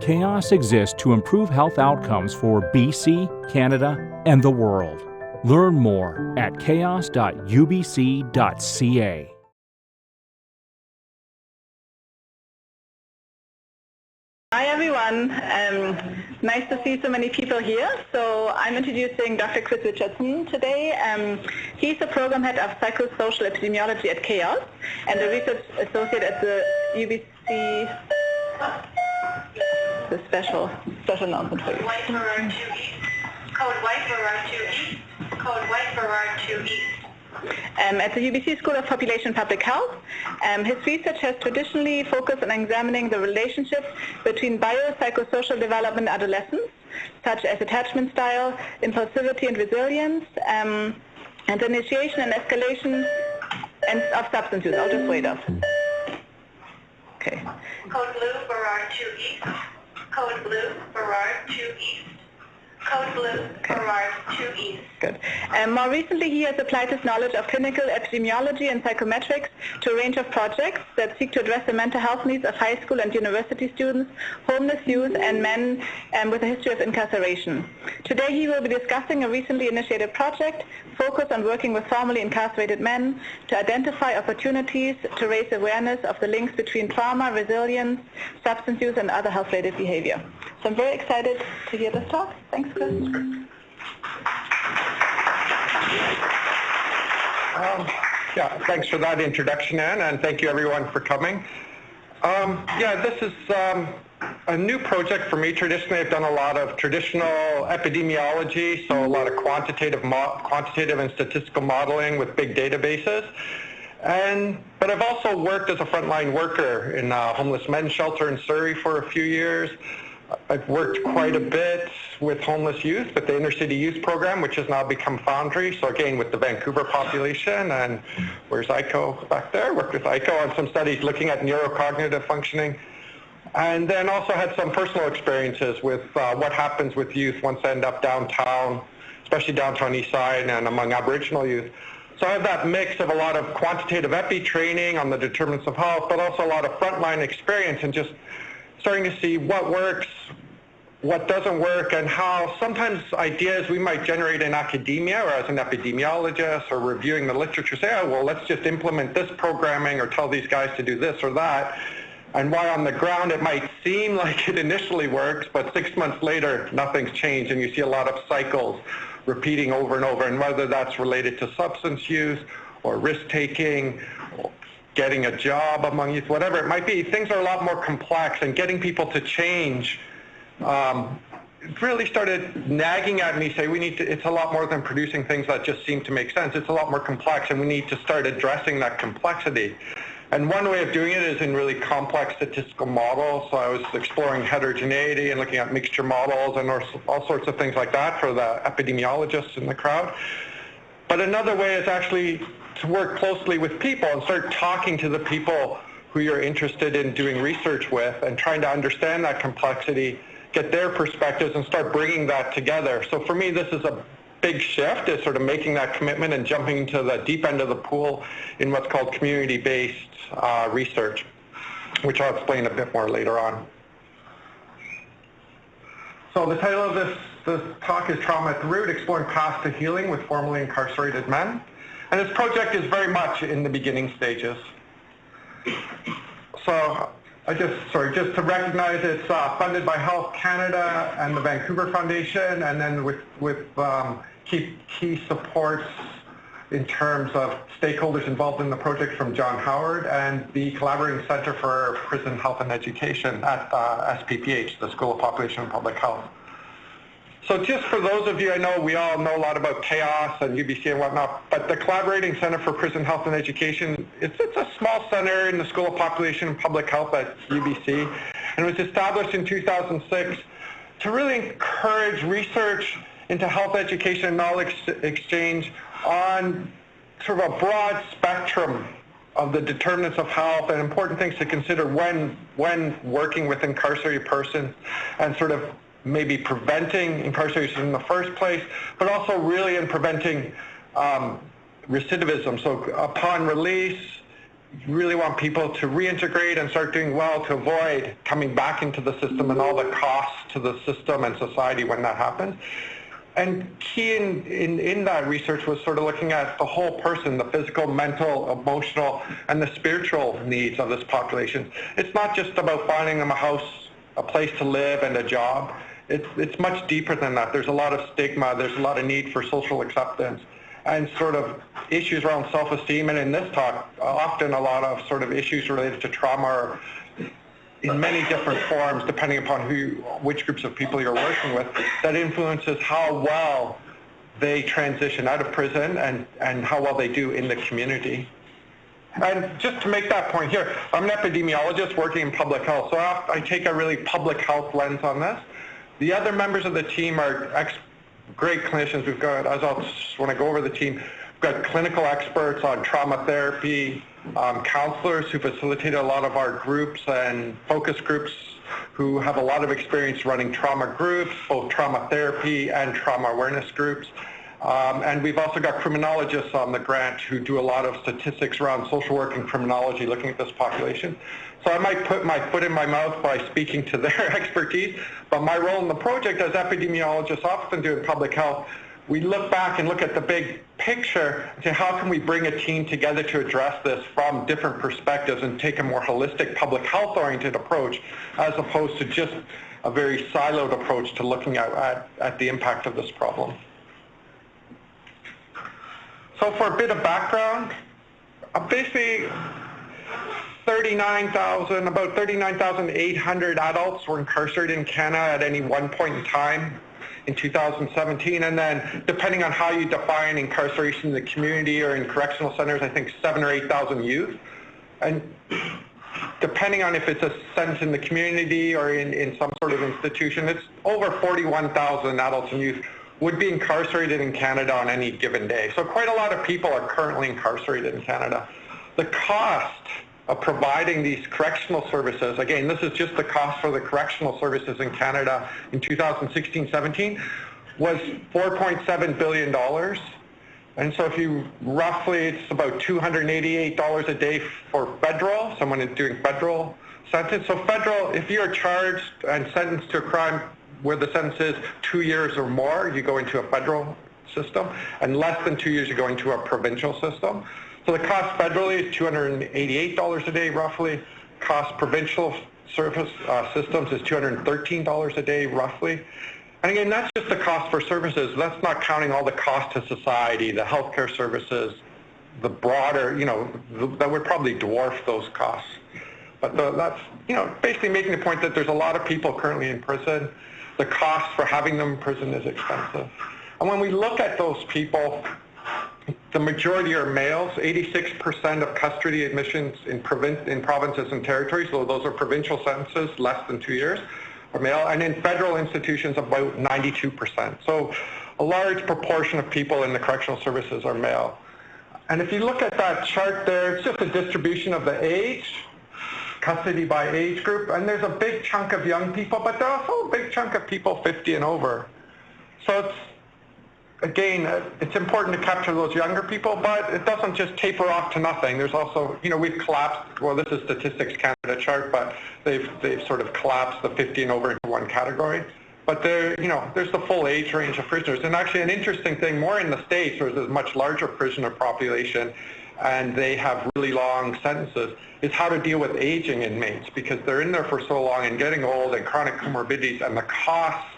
CHÉOS exists to improve health outcomes for BC, Canada, and the world. Learn more at chaos.ubc.ca. Hi everyone, nice to see so many people here. So I'm introducing Dr. Chris Richardson today. He's the program head of Psychosocial Epidemiology at CHÉOS and the research associate at the UBC. The special announcement for you. White for R2 East. Code white for R2 East. Code white for R2 East. At the UBC School of Population and Public Health, his research has traditionally focused on examining the relationship between biopsychosocial development in adolescents, such as attachment style, impulsivity and resilience, and the initiation and escalation of substance use. I'll just wait up. Okay. Code blue for R2 East. Code blue for R2 East. Code blue for R2 East. Good. More recently, he has applied his knowledge of clinical epidemiology and psychometrics to a range of projects that seek to address the mental health needs of high school and university students, homeless youth, and men with a history of incarceration. Today, he will be discussing a recently initiated project focused on working with formerly incarcerated men to identify opportunities to raise awareness of the links between trauma, resilience, substance use, and other health-related behavior. So I'm very excited to hear this talk. Thanks, Chris. Yeah, thanks for that introduction, Anne, and thank you everyone for coming. This is a new project for me. Traditionally, I've done a lot of traditional epidemiology, so a lot of quantitative and statistical modeling with big databases. But I've also worked as a frontline worker in a homeless men's shelter in Surrey for a few years. I've worked quite a bit with homeless youth with the Inner City Youth Program, which has now become Foundry. So again, with the Vancouver population, and where's ICO back there? Worked with ICO on some studies looking at neurocognitive functioning. And then also had some personal experiences with what happens with youth once they end up downtown, especially downtown East Side and among Aboriginal youth. So I have that mix of a lot of quantitative epi training on the determinants of health, but also a lot of frontline experience and just starting to see what works, what doesn't work, and how sometimes ideas we might generate in academia or as an epidemiologist or reviewing the literature say, oh, well, let's just implement this programming or tell these guys to do this or that. And why on the ground it might seem like it initially works, but 6 months later, nothing's changed, and you see a lot of cycles repeating over and over, and whether that's related to substance use or risk-taking, getting a job among youth, whatever it might be, things are a lot more complex, and getting people to change really started nagging at me, say it's a lot more than producing things that just seem to make sense. It's a lot more complex, and we need to start addressing that complexity. And one way of doing it is in really complex statistical models. So I was exploring heterogeneity and looking at mixture models and all sorts of things like that for the epidemiologists in the crowd. But another way is actually to work closely with people and start talking to the people who you're interested in doing research with and trying to understand that complexity, get their perspectives, and start bringing that together. So for me, this is a big shift, is sort of making that commitment and jumping into the deep end of the pool in what's called community-based research, which I'll explain a bit more later on. So the title of this talk is Trauma at the Root, Exploring Paths to Healing with Formerly Incarcerated Men. And this project is very much in the beginning stages. So just to recognize it's funded by Health Canada and the Vancouver Foundation, and then with key supports in terms of stakeholders involved in the project from John Howard and the Collaborating Centre for Prison Health and Education at SPPH, the School of Population and Public Health. So just for those of you, I know we all know a lot about CHÉOS and UBC and whatnot, but the Collaborating Centre for Prison Health and Education, it's a small center in the School of Population and Public Health at UBC, and it was established in 2006 to really encourage research into health education and knowledge exchange on sort of a broad spectrum of the determinants of health and important things to consider when working with incarcerated persons, and sort of maybe preventing incarceration in the first place, but also really in preventing recidivism. So upon release, really want people to reintegrate and start doing well to avoid coming back into the system and all the costs to the system and society when that happens. And key in that research was sort of looking at the whole person, the physical, mental, emotional, and the spiritual needs of this population. It's not just about finding them a house, a place to live, and a job. It's much deeper than that. There's a lot of stigma. There's a lot of need for social acceptance and sort of issues around self-esteem. And in this talk, often a lot of sort of issues related to trauma or in many different forms, depending upon which groups of people you're working with, that influences how well they transition out of prison and how well they do in the community. And just to make that point here, I'm an epidemiologist working in public health, so I take a really public health lens on this. The other members of the team are great clinicians. We've got, when I go over the team, we've got clinical experts on trauma therapy, counselors who facilitate a lot of our groups and focus groups who have a lot of experience running trauma groups, both trauma therapy and trauma awareness groups. And we've also got criminologists on the grant who do a lot of statistics around social work and criminology looking at this population. So I might put my foot in my mouth by speaking to their expertise, but my role in the project, as epidemiologists often do in public health, we look back and look at the big picture and say, how can we bring a team together to address this from different perspectives and take a more holistic public health-oriented approach as opposed to just a very siloed approach to looking at the impact of this problem. So for a bit of background, basically about 39,800 adults were incarcerated in Canada at any one point in time in 2017, and then depending on how you define incarceration in the community or in correctional centers, I think 7,000 or 8,000 youth. And depending on if it's a sentence in the community or in some sort of institution, it's over 41,000 adults and youth would be incarcerated in Canada on any given day. So quite a lot of people are currently incarcerated in Canada. The cost of providing these correctional services, again, this is just the cost for the correctional services in Canada in 2016-17, was $4.7 billion. And so if you roughly, it's about $288 a day for federal, someone is doing federal sentence. So federal, if you're charged and sentenced to a crime where the sentence is 2 years or more, you go into a federal system, and less than 2 years, you go into a provincial system. So the cost federally is $288 a day, roughly. Cost provincial service systems is $213 a day, roughly. And again, that's just the cost for services. That's not counting all the cost to society, the healthcare services, the broader, that would probably dwarf those costs. But that's, basically making the point that there's a lot of people currently in prison. The cost for having them in prison is expensive. And when we look at those people, the majority are males. 86% of custody admissions in provinces and territories, so those are provincial sentences, less than 2 years, are male. And in federal institutions, about 92%. So a large proportion of people in the correctional services are male. And if you look at that chart there, it's just a distribution of the age, custody by age group, and there's a big chunk of young people, but there's also a big chunk of people 50 and over. So it's important to capture those younger people, but it doesn't just taper off to nothing. There's also, we've collapsed, well, this is Statistics Canada chart, but they've sort of collapsed the 50 and over into one category. But there's the full age range of prisoners. And actually an interesting thing, more in the States, where there's a much larger prisoner population, and they have really long sentences, is how to deal with aging inmates, because they're in there for so long and getting old and chronic comorbidities, and the costs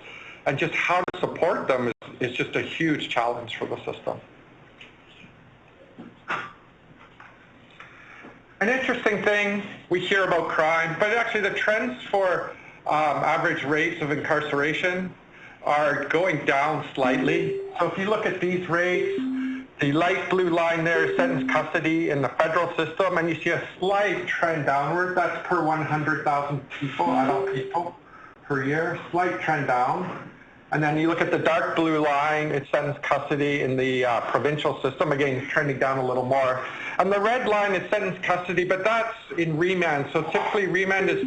and just how to support them is just a huge challenge for the system. An interesting thing, we hear about crime, but actually the trends for average rates of incarceration are going down slightly. So if you look at these rates, the light blue line there is sentence custody in the federal system, and you see a slight trend downward. That's per 100,000 people, adult people per year, slight trend down. And then you look at the dark blue line, it's sentence custody in the provincial system. Again, it's trending down a little more. And the red line is sentence custody, but that's in remand. So typically remand is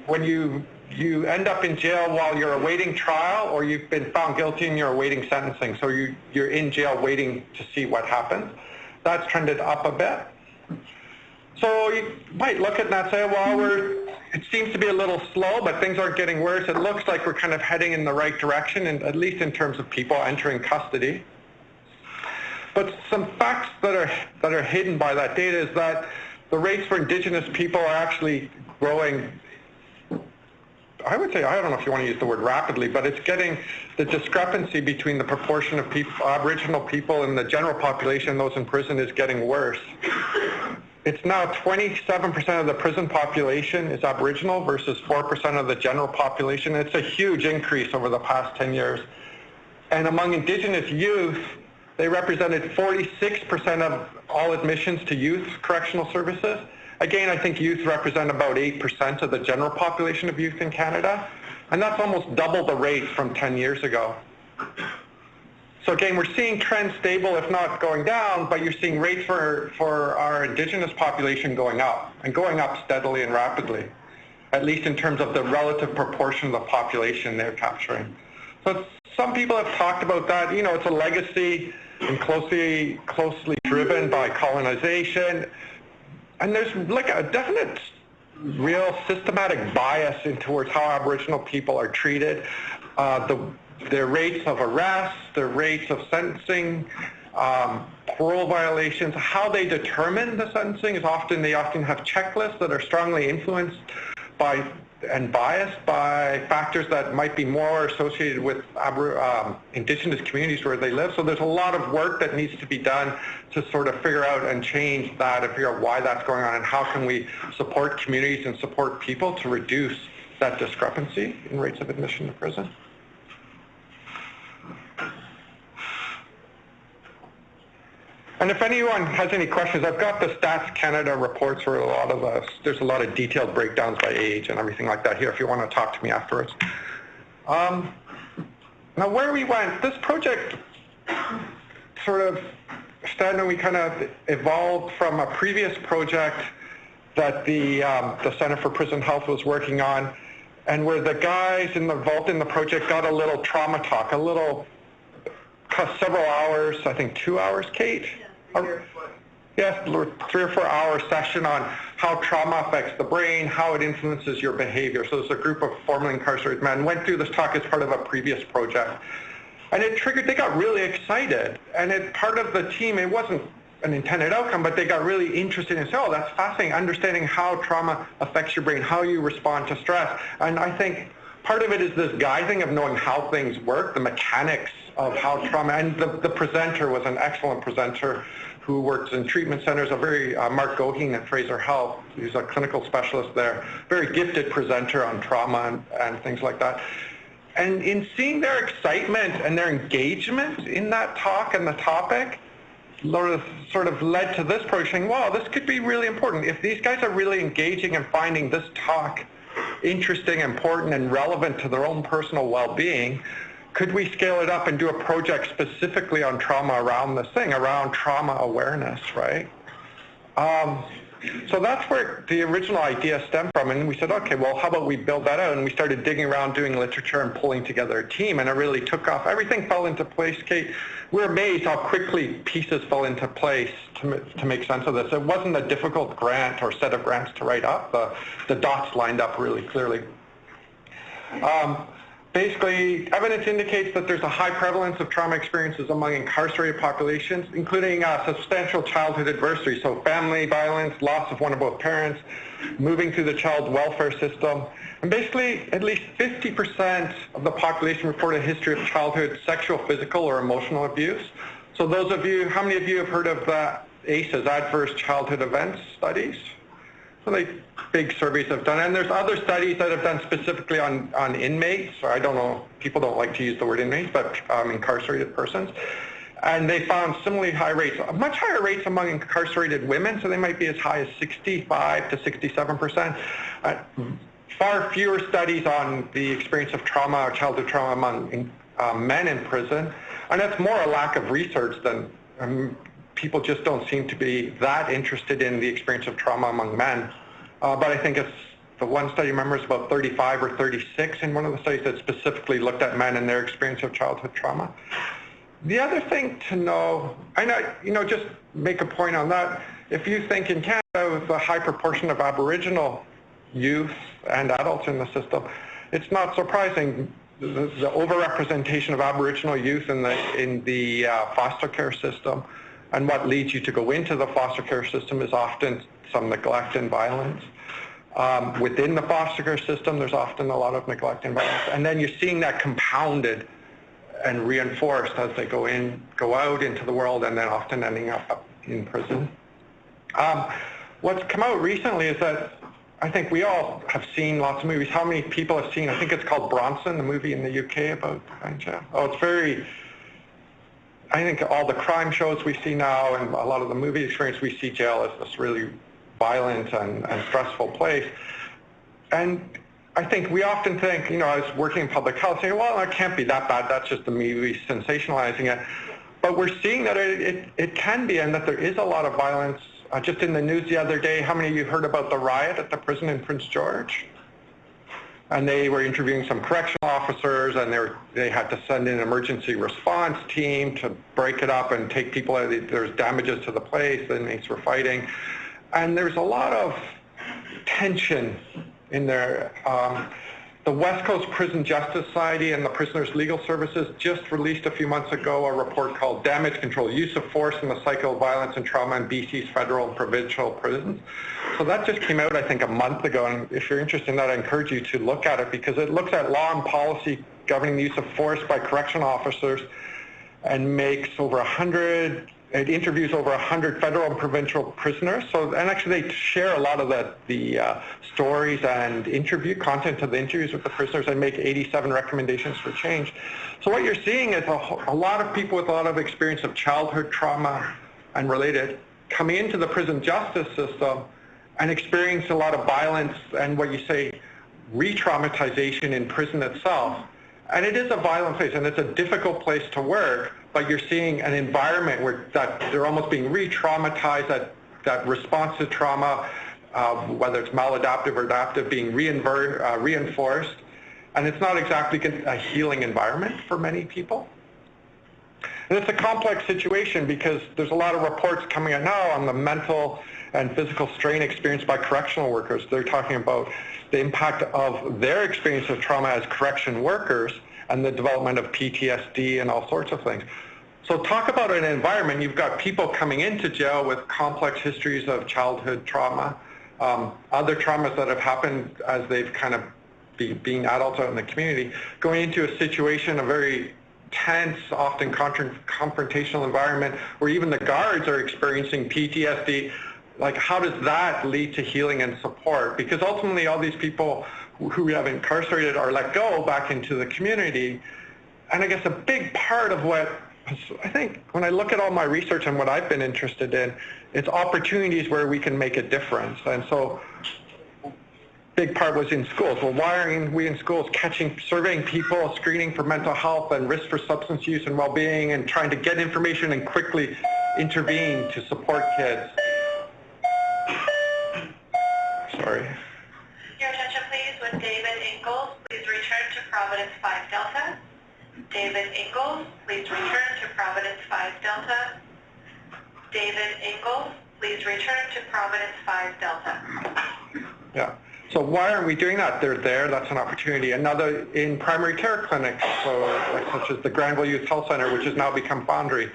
when you end up in jail while you're awaiting trial, or you've been found guilty and you're awaiting sentencing. So you're in jail waiting to see what happens. That's trended up a bit. So you might look at that and say, well, it seems to be a little slow, but things aren't getting worse. It looks like we're kind of heading in the right direction, and at least in terms of people entering custody. But some facts that are hidden by that data is that the rates for Indigenous people are actually growing, I would say, I don't know if you want to use the word rapidly, but it's getting the discrepancy between the proportion of people, Aboriginal people in the general population and those in prison is getting worse. It's now 27% of the prison population is Aboriginal versus 4% of the general population. It's a huge increase over the past 10 years. And among Indigenous youth, they represented 46% of all admissions to youth correctional services. Again, I think youth represent about 8% of the general population of youth in Canada, and that's almost double the rate from 10 years ago. So again, we're seeing trends stable, if not going down, but you're seeing rates for our Indigenous population going up, and going up steadily and rapidly, at least in terms of the relative proportion of the population they're capturing. So some people have talked about that. You know, it's a legacy and closely driven by colonization. And there's like a definite real systematic bias in towards how Aboriginal people are treated. Their rates of arrest, their rates of sentencing, parole violations, how they determine the sentencing is they often have checklists that are strongly influenced by and biased by factors that might be more associated with Indigenous communities where they live. So there's a lot of work that needs to be done to sort of figure out and change that and figure out why that's going on and how can we support communities and support people to reduce that discrepancy in rates of admission to prison. And if anyone has any questions, I've got the Stats Canada reports where there's a lot of detailed breakdowns by age and everything like that here if you want to talk to me afterwards. Now where we went, this project sort of we kind of evolved from a previous project that the Center for Prison Health was working on, and where the guys involved in the project got a little trauma talk, several hours, I think 2 hours, Kate? Yes, 3 or 4 hour session on how trauma affects the brain, how it influences your behavior. So there's a group of formerly incarcerated men went through this talk as part of a previous project. And it triggered, they got really excited. And part of the team, it wasn't an intended outcome, but they got really interested and said, oh, that's fascinating, understanding how trauma affects your brain, how you respond to stress. And I think part of it is this guiding of knowing how things work, the mechanics of how trauma, and the presenter was an excellent presenter who works in treatment centers, Mark Goheen at Fraser Health. He's a clinical specialist there, very gifted presenter on trauma and things like that. And in seeing their excitement and their engagement in that talk and the topic, sort of led to this project saying, wow, this could be really important. If these guys are really engaging and finding this talk interesting, important, and relevant to their own personal well-being, could we scale it up and do a project specifically on trauma around this thing, around trauma awareness, right? So that's where the original idea stemmed from, and we said, okay, well, how about we build that out? And we started digging around, doing literature, and pulling together a team, and it really took off. Everything fell into place, Kate. We're amazed how quickly pieces fell into place to make sense of this. It wasn't a difficult grant or set of grants to write up. The dots lined up really clearly. Basically, evidence indicates that there's a high prevalence of trauma experiences among incarcerated populations, including substantial childhood adversity, so family violence, loss of one or both parents, moving through the child welfare system. And basically, at least 50% of the population report a history of childhood sexual, physical, or emotional abuse. So those of you, how many of you have heard of ACEs, Adverse Childhood Events Studies? So big surveys have done, and there's other studies that have done specifically on inmates, or I don't know, people don't like to use the word inmates, but incarcerated persons. And they found similarly high rates, much higher rates among incarcerated women, so they might be as high as 65 to 67%. Far fewer studies on the experience of trauma or childhood trauma among men in prison, and that's more a lack of research than people just don't seem to be that interested in the experience of trauma among men. But I think it's the one study, remember, is about 35 or 36 in one of the studies that specifically looked at men and their experience of childhood trauma. The other thing to know, just make a point on that, if you think in Canada with a high proportion of Aboriginal youth and adults in the system, it's not surprising the overrepresentation of Aboriginal youth in the foster care system, and what leads you to go into the foster care system is often some neglect and violence. Within the foster care system, there's often a lot of neglect and violence, and then you're seeing that compounded and reinforced as they go out into the world, and then often ending up in prison. What's come out recently is that I think we all have seen lots of movies. How many people have seen, I think it's called Bronson, the movie in the UK about jail? Oh, it's very, I think all the crime shows we see now and a lot of the movie experience, we see jail as this really violent and stressful place. And I think we often think, I was working in public health, saying, well, it can't be that bad, that's just the movie sensationalizing it. But we're seeing that it can be, and that there is a lot of violence. Just in the news the other day, how many of you heard about the riot at the prison in Prince George? And they were interviewing some correctional officers, and they had to send in an emergency response team to break it up and take people out. There's damages to the place, the inmates were fighting. And there's a lot of tension in there. The West Coast Prison Justice Society and the Prisoners' Legal Services just released a few months ago a report called Damage Control, Use of Force in the Cycle of Violence and Trauma in BC's federal and provincial prisons. So that just came out, I think, a month ago, and if you're interested in that, I encourage you to look at it, because it looks at law and policy governing the use of force by correctional officers and it interviews over 100 federal and provincial prisoners. And actually they share a lot of the stories and content of the interviews with the prisoners, and make 87 recommendations for change. So what you're seeing is a lot of people with a lot of experience of childhood trauma and related coming into the prison justice system and experience a lot of violence and what you say re-traumatization in prison itself. And it is a violent place, and it's a difficult place to work, but you're seeing an environment where they're almost being re-traumatized, that response to trauma, whether it's maladaptive or adaptive, being reinforced. And it's not exactly a healing environment for many people. And it's a complex situation, because there's a lot of reports coming out now on the mental and physical strain experienced by correctional workers. They're talking about the impact of their experience of trauma as correction workers and the development of PTSD and all sorts of things. So talk about an environment. You've got people coming into jail with complex histories of childhood trauma, other traumas that have happened as they've kind of being adults out in the community, going into a situation, a very tense, often confrontational environment where even the guards are experiencing PTSD. Like, how does that lead to healing and support? Because ultimately all these people who we have incarcerated are let go back into the community. And I guess a big part of what I think when I look at all my research and what I've been interested in, it's opportunities where we can make a difference. And so big part was in schools. Well, why aren't we in schools surveying people, screening for mental health and risk for substance use and well-being, and trying to get information and quickly intervene to support kids? Sorry. Your attention please with David Ingalls. Please return to Providence 5 Delta. David Ingalls, please return to Providence 5 Delta. David Ingalls, please return to Providence 5 Delta. Yeah. So why aren't we doing that? They're there. That's an opportunity. Another in primary care clinics, such as the Granville Youth Health Center, which has now become Foundry.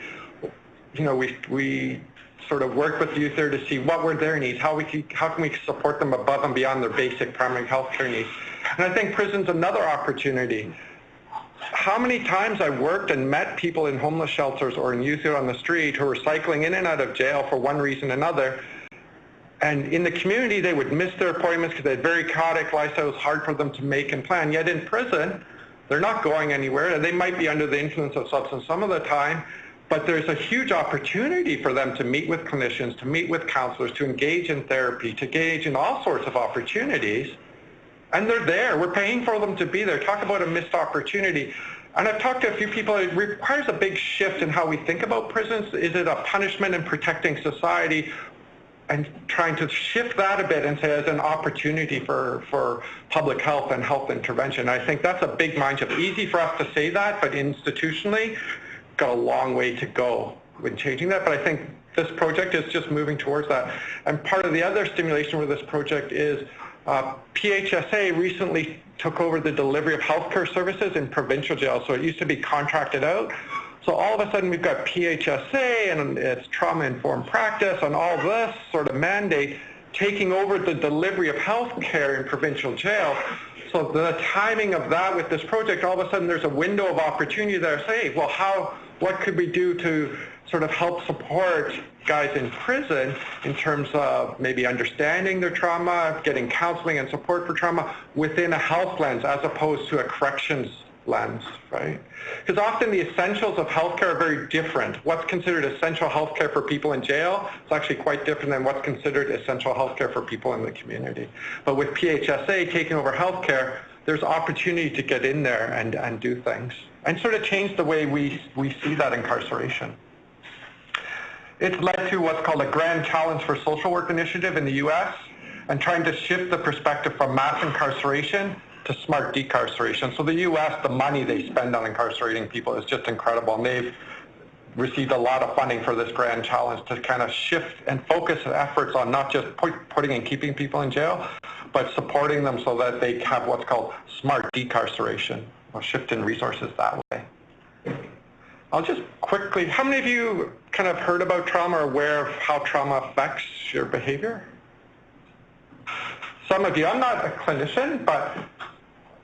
We sort of work with youth there to see what were their needs, how can we support them above and beyond their basic primary health care needs. And I think prison's another opportunity. How many times I worked and met people in homeless shelters or in youth on the street who were cycling in and out of jail for one reason or another. And in the community, they would miss their appointments because they had very chaotic lifestyles. It was hard for them to make and plan. Yet in prison, they're not going anywhere. They might be under the influence of substance some of the time, but there's a huge opportunity for them to meet with clinicians, to meet with counselors, to engage in therapy, to engage in all sorts of opportunities. And they're there. We're paying for them to be there. Talk about a missed opportunity. And I've talked to a few people. It requires a big shift in how we think about prisons. Is it a punishment in protecting society? And trying to shift that a bit and say as an opportunity for public health and health intervention. I think that's a big mind shift. Easy for us to say that, but institutionally, got a long way to go with changing that. But I think this project is just moving towards that. And part of the other stimulation with this project is PHSA recently took over the delivery of healthcare services in provincial jails. So it used to be contracted out. So all of a sudden we've got PHSA and its trauma-informed practice and all this sort of mandate taking over the delivery of healthcare in provincial jail. So the timing of that with this project, all of a sudden there's a window of opportunity there. Say, well, what could we do to sort of help support guys in prison in terms of maybe understanding their trauma, getting counseling and support for trauma within a health lens as opposed to a corrections lens, right? Because often the essentials of healthcare are very different. What's considered essential healthcare for people in jail is actually quite different than what's considered essential healthcare for people in the community. But with PHSA taking over healthcare, there's opportunity to get in there and do things and sort of change the way we see that incarceration. It's led to what's called a Grand Challenge for Social Work initiative in the U.S. and trying to shift the perspective from mass incarceration to smart decarceration. So the U.S., the money they spend on incarcerating people is just incredible, and they've received a lot of funding for this Grand Challenge to kind of shift and focus efforts on not just putting and keeping people in jail, but supporting them so that they have what's called smart decarceration, or shift in resources that way. I'll just quickly, how many of you kind of heard about trauma or aware of how trauma affects your behavior? Some of you. I'm not a clinician, but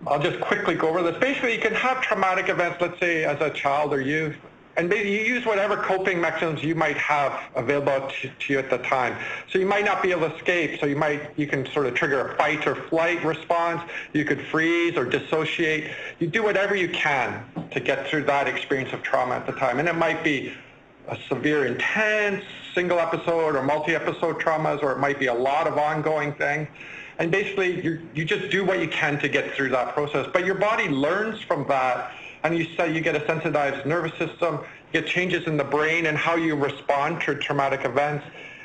I'll just quickly go over this. Basically, you can have traumatic events, let's say as a child or youth, and maybe you use whatever coping mechanisms you might have available to you at the time. So you might not be able to escape, so you can sort of trigger a fight or flight response. You could freeze or dissociate. You do whatever you can to get through that experience of trauma at the time. And it might be a severe, intense, single episode or multi-episode traumas, or it might be a lot of ongoing things. And basically, you just do what you can to get through that process. But your body learns from that, and you get a sensitized nervous system, you get changes in the brain and how you respond to traumatic events,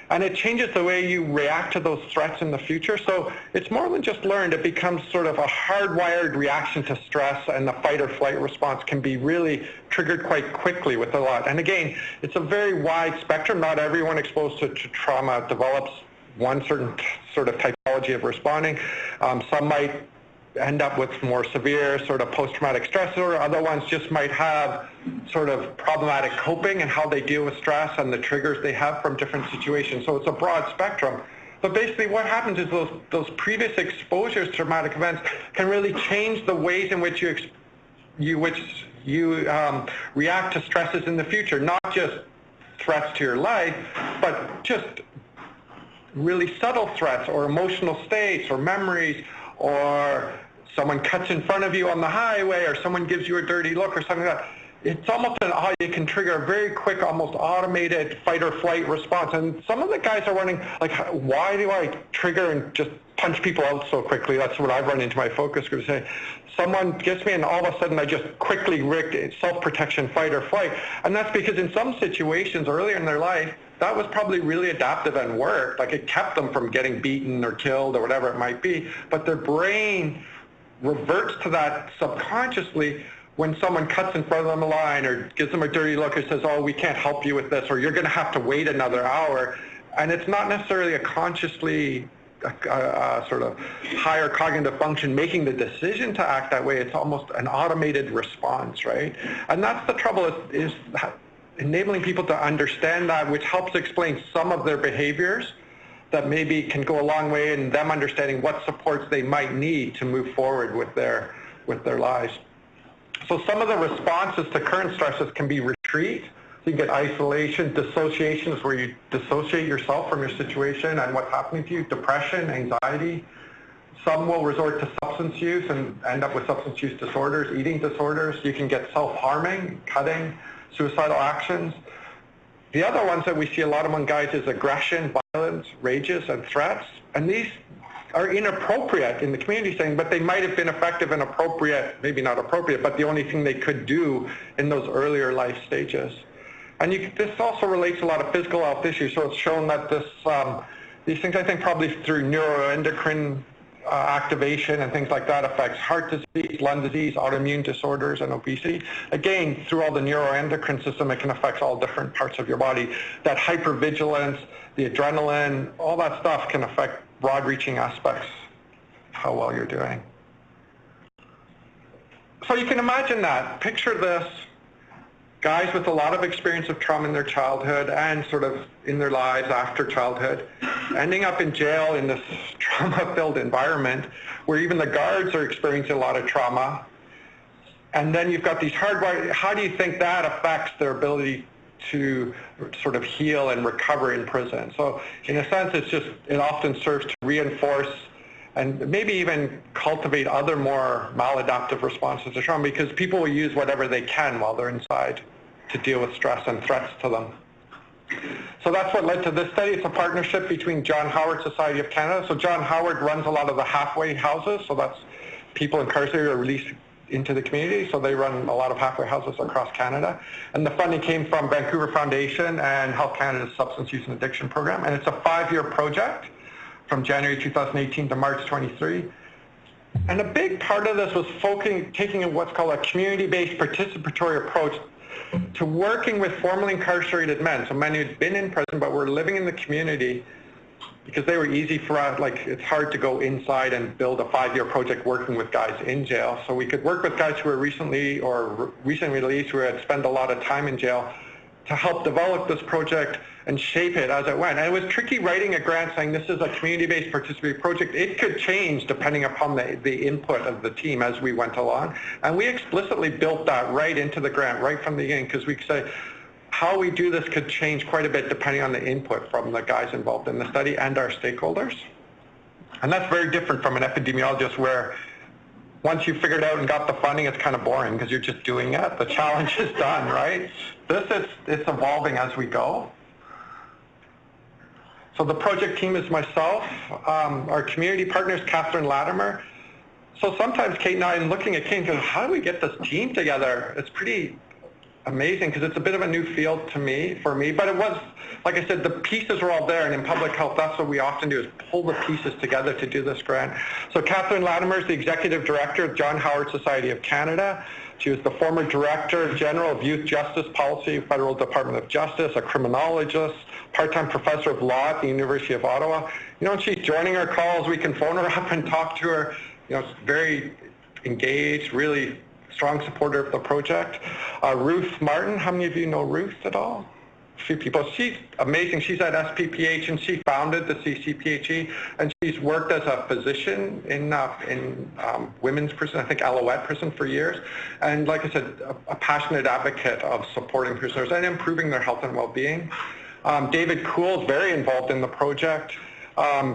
and it changes the way you react to those threats in the future. So it's more than just learned. It becomes sort of a hardwired reaction to stress, and the fight or flight response can be really triggered quite quickly with a lot. And again, it's a very wide spectrum. Not everyone exposed to trauma develops one certain sort of typology of responding. Some might end up with more severe sort of post-traumatic stress disorder. Other ones just might have sort of problematic coping and how they deal with stress and the triggers they have from different situations. So it's a broad spectrum. But basically what happens is those previous exposures to traumatic events can really change the ways in which you react to stresses in the future, not just threats to your life, but just really subtle threats or emotional states or memories, or someone cuts in front of you on the highway, or someone gives you a dirty look or something like that. It's almost it can trigger a very quick, almost automated fight or flight response. And some of the guys are running, like, why do I trigger and just punch people out so quickly? That's what I've run into my focus group, say, someone gets me and all of a sudden I just quickly rigged self-protection, fight or flight. And that's because in some situations earlier in their life, that was probably really adaptive and worked. Like, it kept them from getting beaten or killed or whatever it might be. But their brain reverts to that subconsciously when someone cuts in front of them a line or gives them a dirty look or says, oh, we can't help you with this, or you're going to have to wait another hour. And it's not necessarily a consciously sort of higher cognitive function making the decision to act that way. It's almost an automated response, right? And that's the trouble, is enabling people to understand that, which helps explain some of their behaviors that maybe can go a long way in them understanding what supports they might need to move forward with their lives. So some of the responses to current stresses can be retreat. So you get isolation, dissociation is where you dissociate yourself from your situation and what's happening to you, depression, anxiety. Some will resort to substance use and end up with substance use disorders, eating disorders. You can get self-harming, cutting, suicidal actions. The other ones that we see a lot among guys is aggression, violence, rages, and threats. And these are inappropriate in the community setting, but they might have been effective and appropriate, maybe not appropriate, but the only thing they could do in those earlier life stages. And this also relates to a lot of physical health issues. So it's shown that these things, I think, probably through neuroendocrine activation and things like that affects heart disease, lung disease, autoimmune disorders, and obesity. Again, through all the neuroendocrine system, it can affect all different parts of your body. That hypervigilance, the adrenaline, all that stuff can affect broad-reaching aspects of how well you're doing. So you can imagine that. Picture this. Guys with a lot of experience of trauma in their childhood and sort of in their lives after childhood, ending up in jail in this trauma-filled environment where even the guards are experiencing a lot of trauma. And then you've got these hardwired, how do you think that affects their ability to sort of heal and recover in prison? So in a sense, it often serves to reinforce and maybe even cultivate other more maladaptive responses to trauma, because people will use whatever they can while they're inside to deal with stress and threats to them. So that's what led to this study. It's a partnership between John Howard Society of Canada. So John Howard runs a lot of the halfway houses, so that's people incarcerated or released into the community, so they run a lot of halfway houses across Canada. And the funding came from Vancouver Foundation and Health Canada's Substance Use and Addiction Program, and it's a 5-year project from January 2018 to March 23. And a big part of this was taking what's called a community-based participatory approach to working with formerly incarcerated men, so men who'd been in prison but were living in the community, because they were easy for us, like it's hard to go inside and build a 5-year project working with guys in jail. So we could work with guys who were recently released, who had spent a lot of time in jail, to help develop this project and shape it as it went. And it was tricky writing a grant saying this is a community-based participatory project. It could change depending upon the input of the team as we went along. And we explicitly built that right into the grant, right from the beginning, because we could say how we do this could change quite a bit depending on the input from the guys involved in the study and our stakeholders. And that's very different from an epidemiologist, where once you've figured out and got the funding, it's kind of boring because you're just doing it. The challenge is done, right? It's evolving as we go. So the project team is myself, our community partners, Catherine Latimer. So sometimes Kate and I, in looking at Kate, go, how do we get this team together? It's pretty amazing because it's a bit of a new field for me, but it was, like I said, the pieces were all there, and in public health, that's what we often do, is pull the pieces together to do this grant. So Catherine Latimer is the Executive Director of John Howard Society of Canada. She was the former Director General of Youth Justice Policy, Federal Department of Justice, a criminologist, part-time professor of law at the University of Ottawa. You know, when she's joining our calls, we can phone her up and talk to her. You know, very engaged, really strong supporter of the project. Ruth Martin, how many of you know Ruth at all? A few people. She's amazing. She's at SPPH, and she founded the CCPHE, and she's worked as a physician in women's prison, I think Alouette prison, for years. And like I said, a passionate advocate of supporting prisoners and improving their health and well-being. David Kuhl is very involved in the project.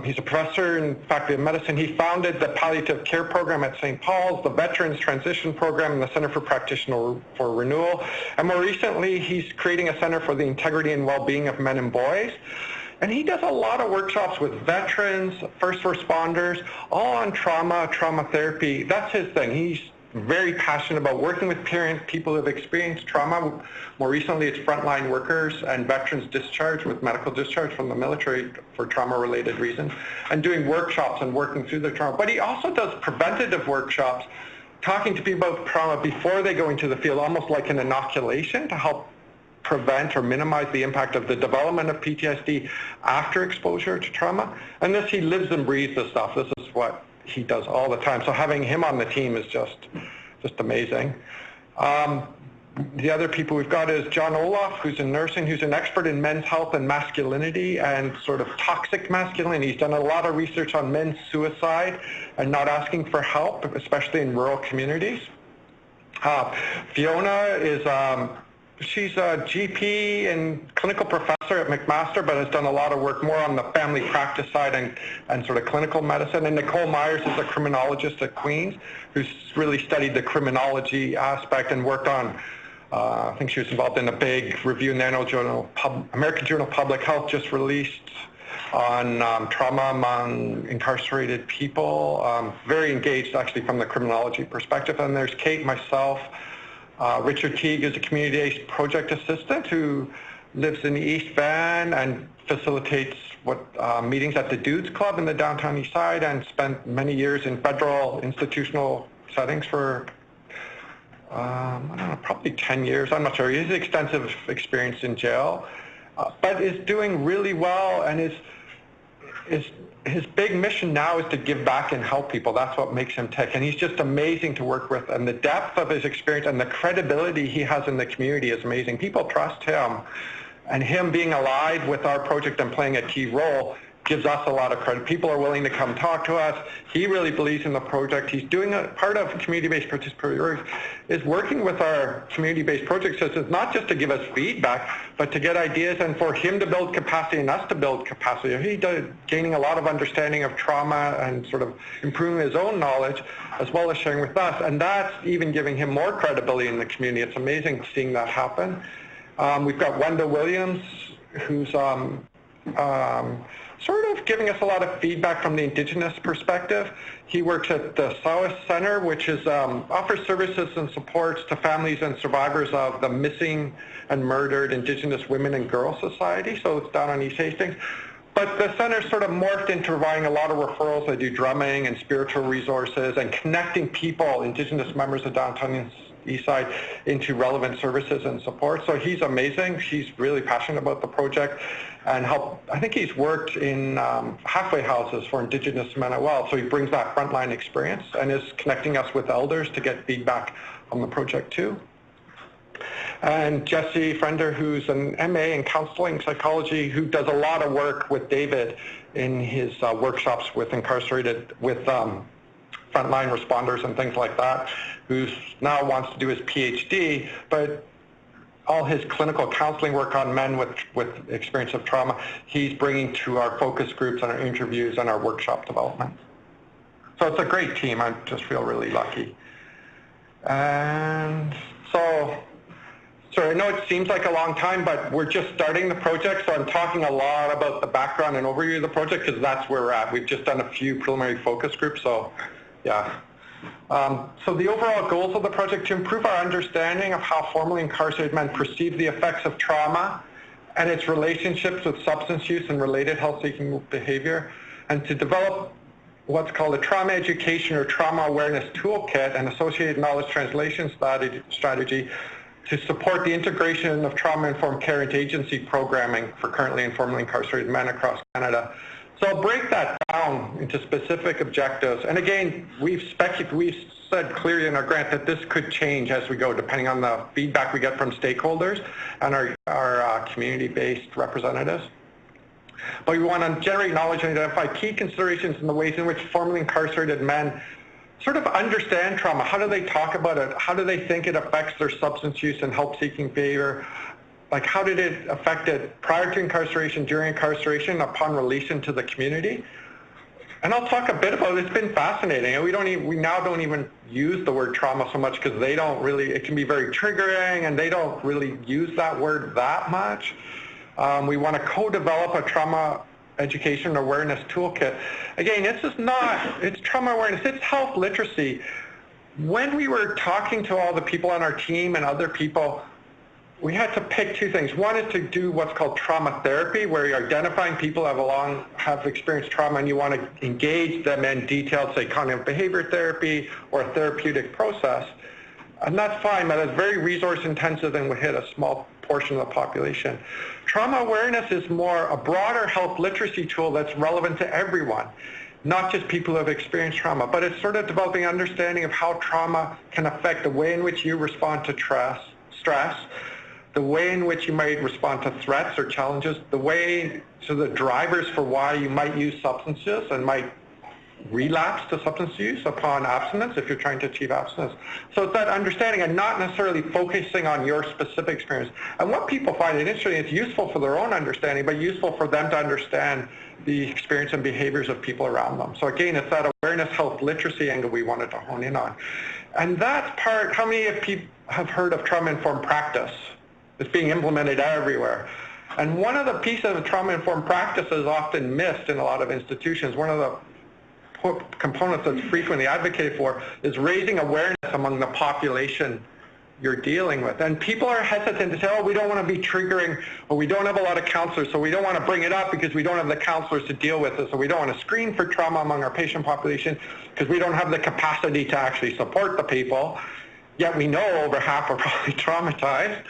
He's a professor in Faculty of Medicine. He founded the Palliative Care Program at St. Paul's, the Veterans Transition Program, and the Center for Practitioner for Renewal. And more recently, he's creating a Center for the Integrity and Well-Being of Men and Boys. And he does a lot of workshops with veterans, first responders, all on trauma therapy. That's his thing. He's very passionate about working with people who have experienced trauma. More recently, it's frontline workers and veterans discharged with medical discharge from the military for trauma-related reasons, and doing workshops and working through the trauma. But he also does preventative workshops, talking to people about trauma before they go into the field, almost like an inoculation to help prevent or minimize the impact of the development of PTSD after exposure to trauma. And this, he lives and breathes this stuff. This is what he does all the time. So having him on the team is just amazing. The other people we've got is John Olaf, who's in nursing, who's an expert in men's health and masculinity and sort of toxic masculinity. He's done a lot of research on men's suicide and not asking for help, especially in rural communities. Fiona is she's a GP and clinical professor at McMaster, but has done a lot of work more on the family practice side and sort of clinical medicine. And Nicole Myers is a criminologist at Queen's, who's really studied the criminology aspect and worked on, I think she was involved in a big review in the annual journal, American Journal of Public Health, just released on trauma among incarcerated people. Very engaged, actually, from the criminology perspective. And there's Kate, myself. Richard Teague is a community-based project assistant who lives in the East Van and facilitates meetings at the Dudes Club in the downtown East Side, and spent many years in federal institutional settings for, I don't know, probably 10 years. I'm not sure. He has extensive experience in jail, but is doing really well, and his big mission now is to give back and help people. That's what makes him tick. And he's just amazing to work with. And the depth of his experience and the credibility he has in the community is amazing. People trust him. And him being allied with our project and playing a key role gives us a lot of credit. People are willing to come talk to us. He really believes in the project. He's doing a part of community-based participatory is working with our community-based project systems, not just to give us feedback, but to get ideas and for him to build capacity and us to build capacity. He's gaining a lot of understanding of trauma and sort of improving his own knowledge, as well as sharing with us. And that's even giving him more credibility in the community. It's amazing seeing that happen. We've got Wendell Williams, who's sort of giving us a lot of feedback from the Indigenous perspective. He works at the CHÉOS Center, which is offers services and supports to families and survivors of the missing and murdered Indigenous Women and Girls Society. So it's down on East Hastings. But the center sort of morphed into providing a lot of referrals. They do drumming and spiritual resources and connecting people, Indigenous members of downtown East Side, into relevant services and support. So he's amazing. He's really passionate about the project and I think he's worked in halfway houses for Indigenous men as well. So he brings that frontline experience and is connecting us with elders to get feedback on the project too. And Jesse Frender, who's an MA in counseling psychology, who does a lot of work with David in his workshops with Incarcerated, with frontline responders and things like that, who now wants to do his PhD, but all his clinical counseling work on men with experience of trauma, he's bringing to our focus groups and our interviews and our workshop development. So it's a great team. I just feel really lucky. And so I know it seems like a long time, but we're just starting the project, so I'm talking a lot about the background and overview of the project because that's where we're at. We've just done a few preliminary focus groups, so yeah. So the overall goals of the project: to improve our understanding of how formerly incarcerated men perceive the effects of trauma and its relationships with substance use and related health-seeking behavior, and to develop what's called a trauma education or trauma awareness toolkit and associated knowledge translation strategy to support the integration of trauma-informed care into agency programming for currently and formerly incarcerated men across Canada. So I'll break that down into specific objectives. And again, we've said clearly in our grant that this could change as we go, depending on the feedback we get from stakeholders and our community-based representatives. But we want to generate knowledge and identify key considerations in the ways in which formerly incarcerated men sort of understand trauma. How do they talk about it? How do they think it affects their substance use and help-seeking behavior? Like, how did it affect it prior to incarceration, during incarceration, upon release into the community? And I'll talk a bit about it. It's been fascinating. We now don't even use the word trauma so much because it can be very triggering, and they don't really use that word that much. We want to co-develop a trauma education awareness toolkit. Again, it's trauma awareness, it's health literacy. When we were talking to all the people on our team and other people, we had to pick two things. One is to do what's called trauma therapy, where you're identifying people who have experienced trauma and you want to engage them in detailed, say, cognitive behavior therapy or a therapeutic process. And that's fine, but it's very resource intensive and would hit a small portion of the population. Trauma awareness is more a broader health literacy tool that's relevant to everyone, not just people who have experienced trauma, but it's sort of developing understanding of how trauma can affect the way in which you respond to stress, the way in which you might respond to threats or challenges, the drivers for why you might use substances and might relapse to substance use upon abstinence if you're trying to achieve abstinence. So it's that understanding and not necessarily focusing on your specific experience. And what people find it interesting, it's useful for their own understanding, but useful for them to understand the experience and behaviors of people around them. So again, it's that awareness, health literacy angle we wanted to hone in on. And that's part, how many of people have heard of trauma-informed practice? It's being implemented everywhere. And one of the pieces of trauma-informed practice is often missed in a lot of institutions. One of the components that's frequently advocated for is raising awareness among the population you're dealing with. And people are hesitant to say, oh, we don't want to be triggering, or we don't have a lot of counselors, so we don't want to bring it up because we don't have the counselors to deal with it, so we don't want to screen for trauma among our patient population because we don't have the capacity to actually support the people. Yet we know over half are probably traumatized.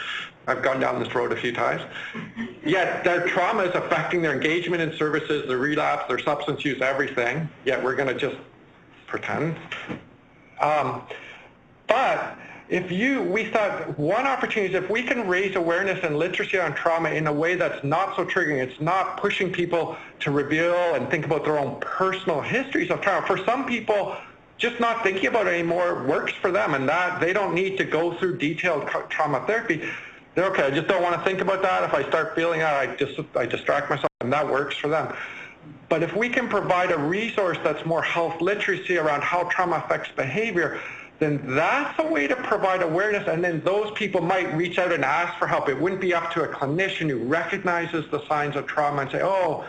I've gone down this road a few times. Yet their trauma is affecting their engagement in services, their relapse, their substance use, everything. Yet we're going to just pretend. But we thought one opportunity is if we can raise awareness and literacy on trauma in a way that's not so triggering, it's not pushing people to reveal and think about their own personal histories of trauma. For some people, just not thinking about it anymore works for them, and that they don't need to go through detailed trauma therapy. They're okay, I just don't want to think about that. If I start feeling that, I distract myself, and that works for them. But if we can provide a resource that's more health literacy around how trauma affects behavior, then that's a way to provide awareness, and then those people might reach out and ask for help. It wouldn't be up to a clinician who recognizes the signs of trauma and say, oh,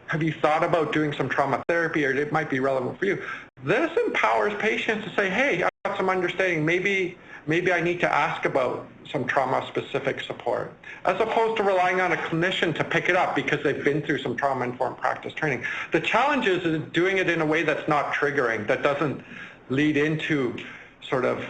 have you thought about doing some trauma therapy, or it might be relevant for you. This empowers patients to say, hey, I've got some understanding. Maybe I need to ask about some trauma-specific support, as opposed to relying on a clinician to pick it up because they've been through some trauma-informed practice training. The challenge is doing it in a way that's not triggering, that doesn't lead into sort of,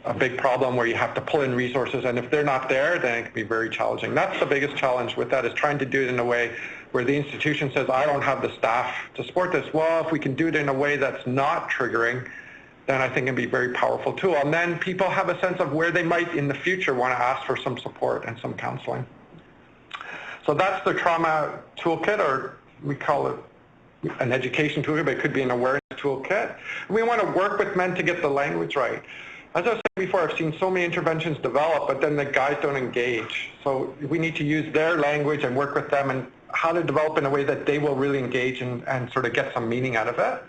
a big problem where you have to pull in resources, and if they're not there, then it can be very challenging. That's the biggest challenge with that, is trying to do it in a way where the institution says, I don't have the staff to support this. Well, if we can do it in a way that's not triggering, then I think it can be a very powerful tool. And then people have a sense of where they might in the future want to ask for some support and some counseling. So that's the trauma toolkit, or we call it an education toolkit, but it could be an awareness toolkit. We want to work with men to get the language right. As I was saying before, I've seen so many interventions develop, but then the guys don't engage. So we need to use their language and work with them and how to develop in a way that they will really engage and sort of get some meaning out of it.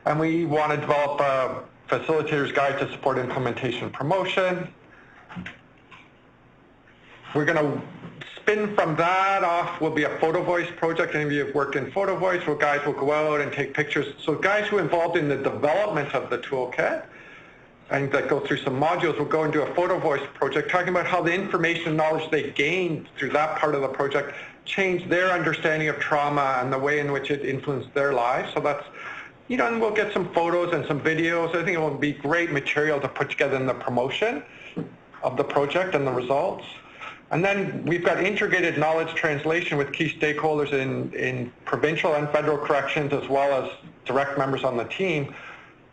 And we want to develop a facilitator's guide to support implementation promotion. We're going to spin from that off will be a photo voice project. Any of you have worked in photo voice where guys will go out and take pictures. So guys who are involved in the development of the toolkit and that go through some modules will go and do a photo voice project talking about how the information and knowledge they gained through that part of the project changed their understanding of trauma and the way in which it influenced their lives. So that's, and we'll get some photos and some videos. I think it will be great material to put together in the promotion of the project and the results. And then we've got integrated knowledge translation with key stakeholders in provincial and federal corrections, as well as direct members on the team,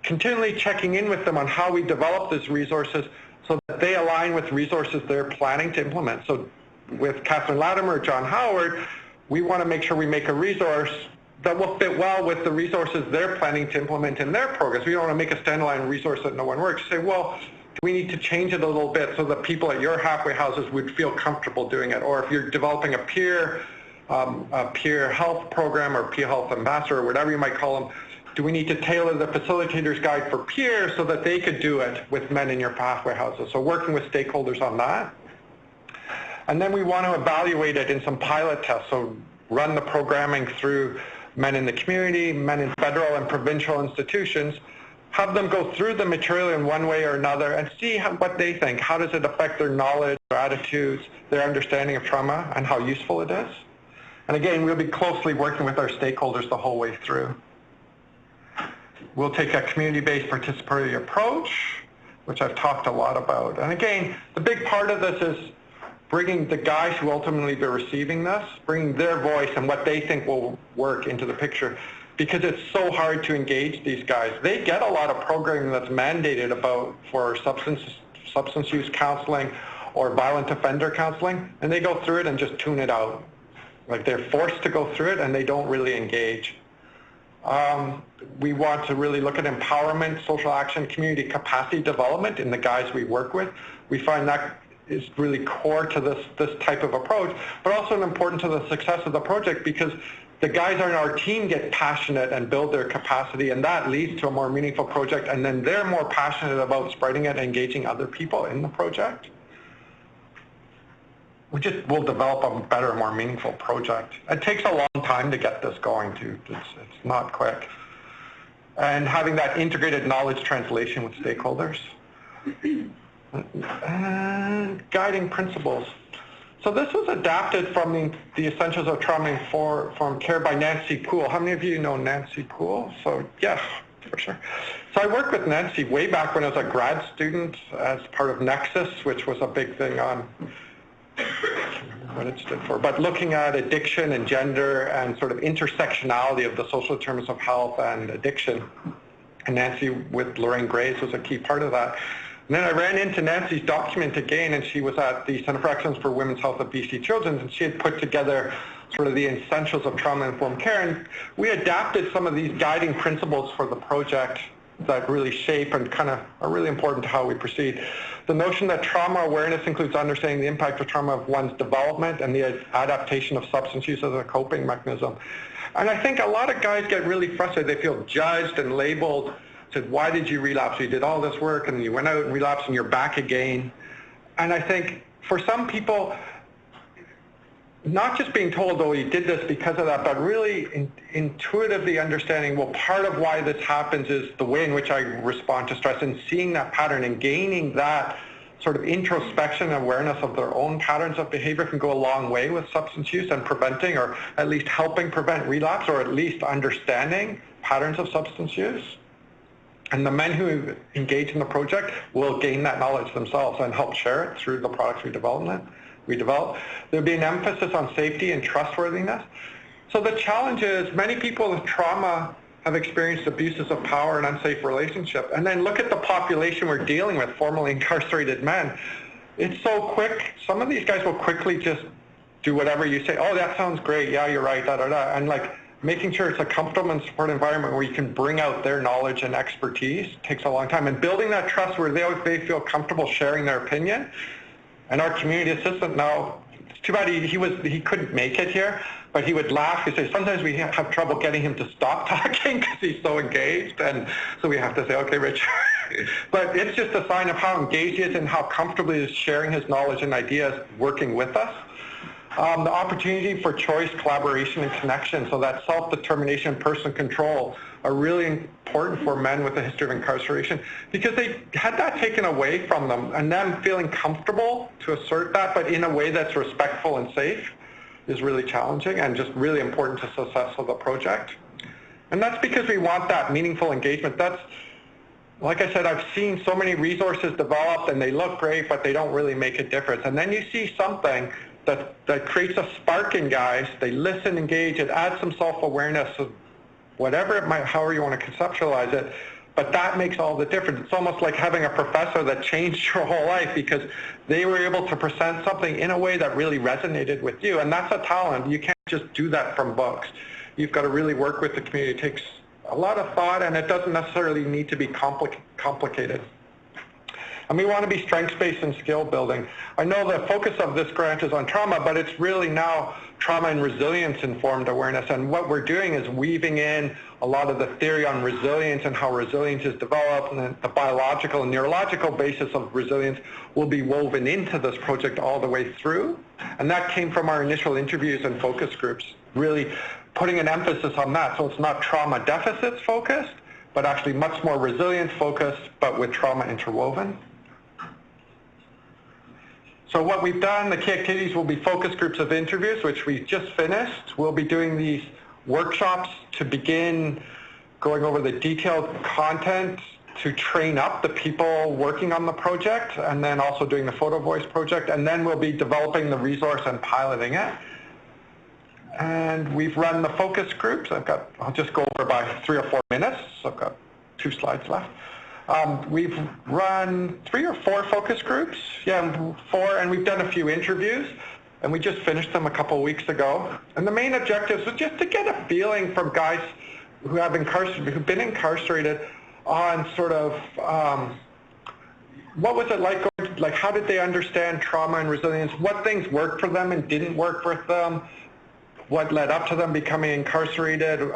continually checking in with them on how we develop these resources so that they align with resources they're planning to implement. So with Catherine Latimer, John Howard, we want to make sure we make a resource that will fit well with the resources they're planning to implement in their programs. We don't want to make a standalone resource that no one works. Say, well, we need to change it a little bit so that people at your halfway houses would feel comfortable doing it. Or if you're developing a peer health program or peer health ambassador or whatever you might call them, do we need to tailor the facilitator's guide for peers so that they could do it with men in your halfway houses? So working with stakeholders on that. And then we want to evaluate it in some pilot tests. So run the programming through men in the community, men in federal and provincial institutions, have them go through the material in one way or another and see what they think. How does it affect their knowledge, their attitudes, their understanding of trauma, and how useful it is? And again, we'll be closely working with our stakeholders the whole way through. We'll take a community-based participatory approach, which I've talked a lot about. And again, the big part of this is bringing the guys who ultimately be receiving this, bringing their voice and what they think will work into the picture, because it's so hard to engage these guys. They get a lot of programming that's mandated for substance use counseling or violent offender counseling, and they go through it and just tune it out. Like they're forced to go through it and they don't really engage. We want to really look at empowerment, social action, community capacity development in the guys we work with. We find that is really core to this type of approach, but also important to the success of the project, because the guys on our team get passionate and build their capacity, and that leads to a more meaningful project, and then they're more passionate about spreading it and engaging other people in the project. We'll develop a better, more meaningful project. It takes a long time to get this going too. It's not quick. And having that integrated knowledge translation with stakeholders. And guiding principles. So this was adapted from the Essentials of Trauma Informed Care by Nancy Poole. How many of you know Nancy Poole? So yeah, for sure. So I worked with Nancy way back when I was a grad student as part of Nexus, which was a big thing on, I can't remember what it stood for, but looking at addiction and gender and sort of intersectionality of the social determinants of health and addiction. And Nancy with Lorraine Graves was a key part of that. And then I ran into Nancy's document again, and she was at the Centre for Excellence for Women's Health of BC Children's, and she had put together sort of the essentials of trauma-informed care, and we adapted some of these guiding principles for the project that really shape and kind of are really important to how we proceed. The notion that trauma awareness includes understanding the impact of trauma of one's development and the adaptation of substance use as a coping mechanism. And I think a lot of guys get really frustrated. They feel judged and labeled. Said, why did you relapse? You did all this work and you went out and relapsed and you're back again. And I think for some people, not just being told, oh, you did this because of that, but really intuitively understanding, well, part of why this happens is the way in which I respond to stress, and seeing that pattern and gaining that sort of introspection and awareness of their own patterns of behavior can go a long way with substance use and preventing, or at least helping prevent relapse, or at least understanding patterns of substance use. And the men who engage in the project will gain that knowledge themselves and help share it through the products we develop. There'll be an emphasis on safety and trustworthiness. So the challenge is many people with trauma have experienced abuses of power and unsafe relationship. And then look at the population we're dealing with, formerly incarcerated men. It's so quick. Some of these guys will quickly just do whatever you say. Oh, that sounds great. Yeah, you're right, da, da, da. And like, making sure it's a comfortable and supportive environment where you can bring out their knowledge and expertise takes a long time. And building that trust where they feel comfortable sharing their opinion. And our community assistant now, it's too bad he couldn't make it here, but he would laugh. He'd say, sometimes we have trouble getting him to stop talking because he's so engaged. And so we have to say, okay, Rich. But it's just a sign of how engaged he is and how comfortable he is sharing his knowledge and ideas working with us. The opportunity for choice, collaboration, and connection, so that self-determination and personal control are really important for men with a history of incarceration, because they had that taken away from them, and them feeling comfortable to assert that, but in a way that's respectful and safe, is really challenging and just really important to success of the project. And that's because we want that meaningful engagement. That's, like I said, I've seen so many resources developed and they look great, but they don't really make a difference. And then you see something that creates a spark in guys. They listen, engage, it adds some self-awareness of whatever it might, however you want to conceptualize it, but that makes all the difference. It's almost like having a professor that changed your whole life because they were able to present something in a way that really resonated with you, and that's a talent. You can't just do that from books. You've got to really work with the community. It takes a lot of thought, and it doesn't necessarily need to be complicated. And we want to be strengths-based and skill building. I know the focus of this grant is on trauma, but it's really now trauma and resilience informed awareness. And what we're doing is weaving in a lot of the theory on resilience and how resilience is developed, and then the biological and neurological basis of resilience will be woven into this project all the way through. And that came from our initial interviews and focus groups, really putting an emphasis on that. So it's not trauma deficits focused, but actually much more resilience focused, but with trauma interwoven. So what we've done, the key activities will be focus groups of interviews, which we just finished. We'll be doing these workshops to begin going over the detailed content to train up the people working on the project, and then also doing the Photo Voice project, and then we'll be developing the resource and piloting it. And we've run the focus groups. I'll just go over by 3 or 4 minutes. So I've got 2 slides left. We've run 3 or 4 focus groups, 4, and we've done a few interviews, and we just finished them a couple weeks ago. And the main objectives was just to get a feeling from guys who've been incarcerated on sort of what was it like how did they understand trauma and resilience, what things worked for them and didn't work for them, what led up to them becoming incarcerated,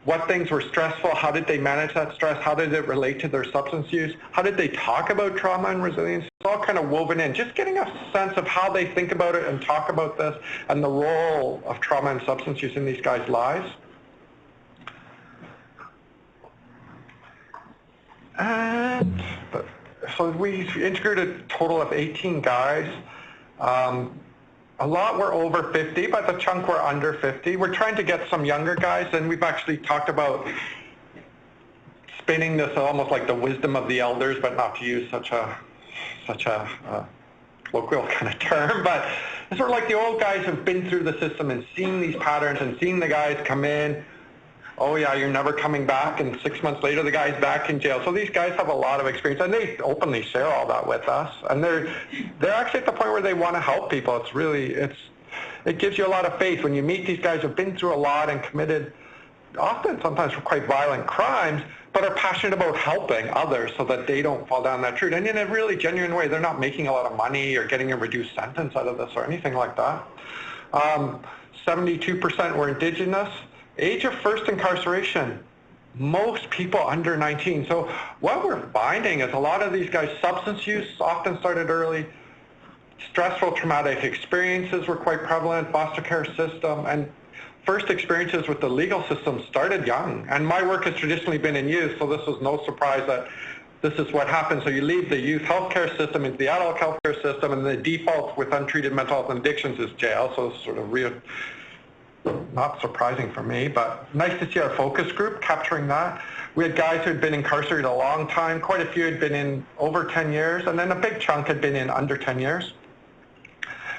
what things were stressful, how did they manage that stress, how did it relate to their substance use, how did they talk about trauma and resilience. It's all kind of woven in, just getting a sense of how they think about it and talk about this and the role of trauma and substance use in these guys' lives. And so we integrated a total of 18 guys. A lot were over 50, but the chunk were under 50. We're trying to get some younger guys, and we've actually talked about spinning this almost like the wisdom of the elders, but not to use such a colloquial kind of term, but it's sort of like the old guys have been through the system and seen these patterns and seen the guys come in, oh yeah, you're never coming back, and 6 months later the guy's back in jail. So these guys have a lot of experience, and they openly share all that with us, and they're actually at the point where they want to help people. It gives you a lot of faith when you meet these guys who've been through a lot and committed sometimes quite violent crimes, but are passionate about helping others so that they don't fall down that route. And in a really genuine way, they're not making a lot of money or getting a reduced sentence out of this or anything like that. 72% were Indigenous. Age of first incarceration, most people under 19. So what we're finding is a lot of these guys, substance use often started early, stressful traumatic experiences were quite prevalent, foster care system, and first experiences with the legal system started young. And my work has traditionally been in youth, so this was no surprise that this is what happens. So you leave the youth healthcare system into the adult healthcare system, and the default with untreated mental health and addictions is jail. So it's sort of not surprising for me, but nice to see our focus group capturing that. We had guys who had been incarcerated a long time. Quite a few had been in over 10 years, and then a big chunk had been in under 10 years.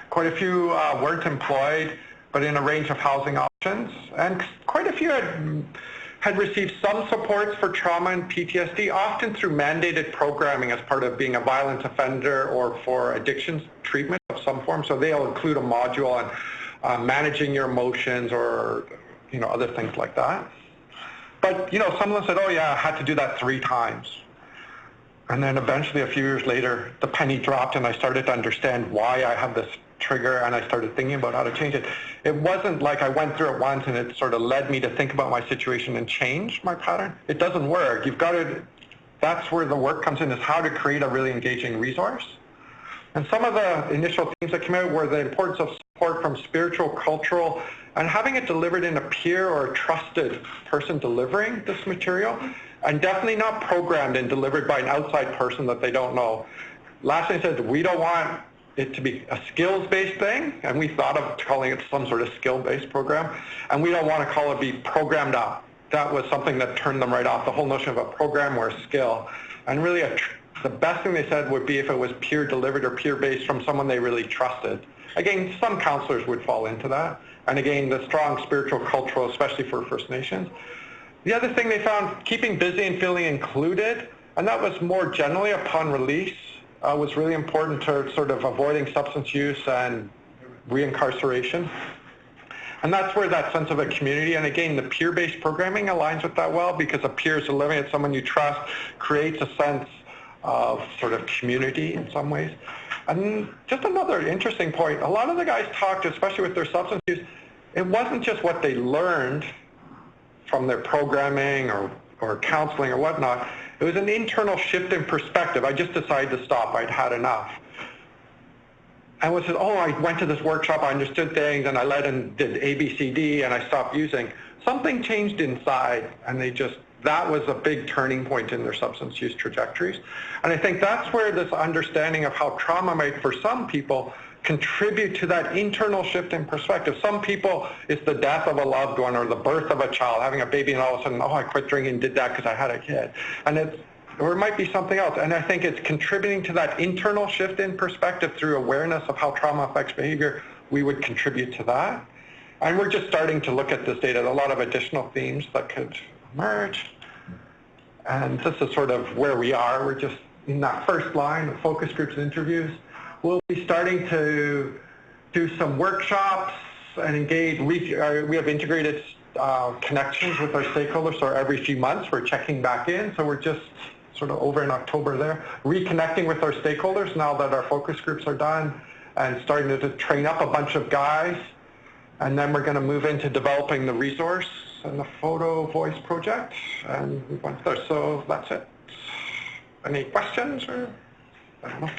Quite a few weren't employed, but in a range of housing options, and quite a few had received some supports for trauma and PTSD, often through mandated programming as part of being a violent offender or for addictions treatment of some form. So they'll include a module on managing your emotions or other things like that. But someone said, oh yeah, I had to do that 3 times. And then eventually a few years later, the penny dropped and I started to understand why I had this trigger, and I started thinking about how to change it. It wasn't like I went through it once and it sort of led me to think about my situation and change my pattern. It doesn't work. You've got to, that's where the work comes in, is how to create a really engaging resource. And some of the initial themes that came out were the importance of support from spiritual, cultural, and having it delivered in a peer or a trusted person delivering this material, and definitely not programmed and delivered by an outside person that they don't know. Last thing I said, we don't want it to be a skills-based thing, and we thought of calling it some sort of skill-based program, and we don't want to call it be programmed up. That was something that turned them right off, the whole notion of a program or a skill. And really the best thing they said would be if it was peer-delivered or peer-based from someone they really trusted. Again, some counselors would fall into that, and again, the strong spiritual, cultural, especially for First Nations. The other thing they found, keeping busy and feeling included, and that was more generally upon release, was really important to sort of avoiding substance use and reincarceration. And that's where that sense of a community, and again, the peer-based programming aligns with that well, because a peer is living at someone you trust, creates a sense of sort of community in some ways. And just another interesting point, a lot of the guys talked, especially with their substance use, it wasn't just what they learned from their programming or counseling or whatnot. It was an internal shift in perspective. I just decided to stop. I'd had enough. And was I went to this workshop, I understood things, and I led and did A, B, C, D, and I stopped using. Something changed inside, and that was a big turning point in their substance use trajectories. And I think that's where this understanding of how trauma might, for some people, contribute to that internal shift in perspective. Some people, it's the death of a loved one or the birth of a child, having a baby, and all of a sudden, I quit drinking and did that because I had a kid. Or it might be something else. And I think it's contributing to that internal shift in perspective through awareness of how trauma affects behavior. We would contribute to that. And we're just starting to look at this data, a lot of additional themes that could emerge. And this is sort of where we are. We're just in that first line of focus groups and interviews. We'll be starting to do some workshops and engage. We have integrated connections with our stakeholders, so every few months we're checking back in. So we're just sort of over in October there, reconnecting with our stakeholders now that our focus groups are done, and starting to train up a bunch of guys. And then we're going to move into developing the resource and the photo voice project, and we went there. So that's it. Any questions? Or I don't know.